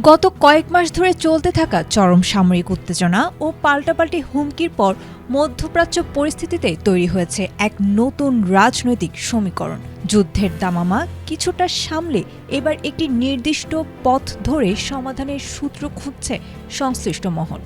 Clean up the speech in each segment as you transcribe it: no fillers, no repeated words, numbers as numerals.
গত কয়েক মাস ধরে চলতে থাকা চরম সামরিক উত্তেজনা ও পাল্টাপাল্টি হুমকির পর মধ্যপ্রাচ্য পরিস্থিতিতে তৈরি হয়েছে এক নতুন রাজনৈতিক সমীকরণ। যুদ্ধের দামামা কিছুটা সামলে এবার একটি নির্দিষ্ট পথ ধরে সমাধানের সূত্র খুঁজছে সংশ্লিষ্ট মহল।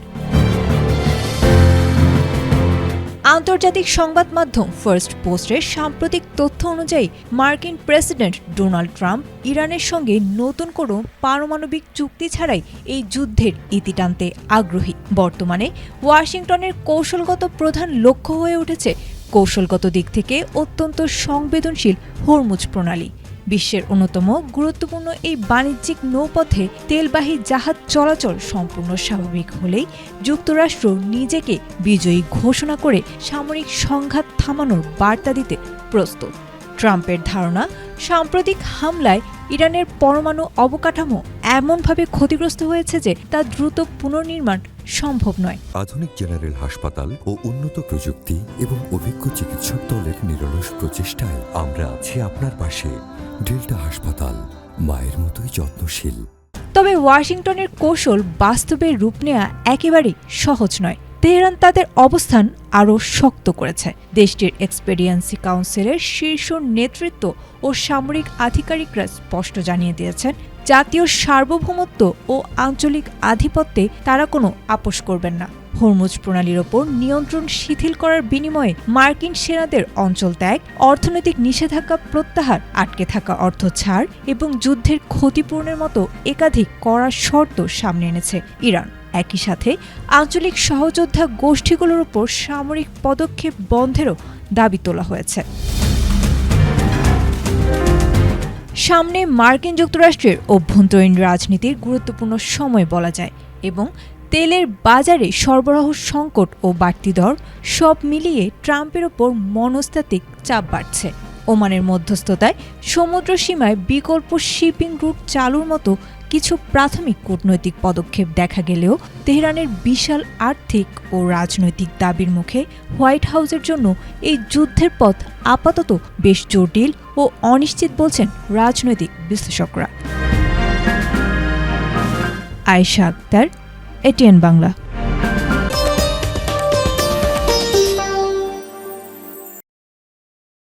আন্তর্জাতিক সংবাদ মাধ্যম ফার্স্ট পোস্টের সাম্প্রতিক তথ্য অনুযায়ী মার্কিন প্রেসিডেন্ট ডোনাল্ড ট্রাম্প ইরানের সঙ্গে নতুন কোনো পারমাণবিক চুক্তি ছাড়াই এই যুদ্ধের ইতি টানতে আগ্রহী। বর্তমানে ওয়াশিংটনের কৌশলগত প্রধান লক্ষ্য হয়ে উঠেছে কৌশলগত দিক থেকে অত্যন্ত সংবেদনশীল হরমুজ প্রণালী। বিশ্বের অন্যতম গুরুত্বপূর্ণ এই বাণিজ্যিক নৌপথে তেলবাহী জাহাজ চলাচল সম্পূর্ণ স্বাভাবিক হলেই যুক্তরাষ্ট্র নিজেকে বিজয়ী ঘোষণা করে সামরিক সংঘাত থামানোর বার্তা দিতে প্রস্তুত। ট্রাম্পের ধারণা, সাম্প্রতিক হামলায় ইরানের পরমাণু অবকাঠামো এমনভাবে ক্ষতিগ্রস্ত হয়েছে যে তা দ্রুত পুনর্নির্মাণ সম্ভব নয়। আধুনিক জেনারেল হাসপাতাল ও উন্নত প্রযুক্তি এবং অভিজ্ঞ চিকিৎসক দলের নিরলস প্রচেষ্টায় আমরা আছি আপনার পাশে। ডেল্টা হাসপাতাল, মায়ের মতোই যত্নশীল। তবে ওয়াশিংটনের কৌশল বাস্তবে রূপ নেওয়া একেবারেই সহজ নয়। তেহরান তাদের অবস্থান আরও শক্ত করেছে। দেশটির এক্সপেরিয়েন্সি কাউন্সিলের শীর্ষ নেতৃত্ব ও সামরিক আধিকারিকরা স্পষ্ট জানিয়ে দিয়েছেন, জাতীয় সার্বভৌমত্ব ও আঞ্চলিক আধিপত্যে তারা কোনো আপোষ করবেন না। হরমুজ প্রণালীর ওপর নিয়ন্ত্রণ শিথিল করার বিনিময়ে মার্কিন সেনাদের অঞ্চল ত্যাগ, অর্থনৈতিক নিষেধাজ্ঞা প্রত্যাহার, আটকে থাকা অর্থ ছাড় এবং যুদ্ধের ক্ষতিপূরণের মতো একাধিক কড়া শর্ত সামনে এনেছে ইরান। একই সাথে আঞ্চলিক সহযোদ্ধা গোষ্ঠীগুলোর ওপর সামরিক পদক্ষেপ বন্ধেরও দাবি তোলা হয়েছে। সামনে মার্কিন যুক্তরাষ্ট্রের অভ্যন্তরীণ রাজনীতির গুরুত্বপূর্ণ সময় বলা যায় এবং তেলের বাজারে সরবরাহ সংকট ও বাড়তি দর সব মিলিয়ে ট্রাম্পের ওপর মনস্তাত্ত্বিক চাপ বাড়ছে। ওমানের মধ্যস্থতায় সমুদ্র সীমায় বিকল্প শিপিং রুট চালুর মতো কিছু প্রাথমিক কূটনৈতিক পদক্ষেপ দেখা গেলেও তেহরানের বিশাল আর্থিক ও রাজনৈতিক দাবির মুখে হোয়াইট হাউসের জন্য এই যুদ্ধের পথ আপাতত বেশ জটিল ও অনিশ্চিত বলছেন রাজনৈতিক বিশ্লেষকরা। আয়েশা আক্তার, এটিএন বাংলা।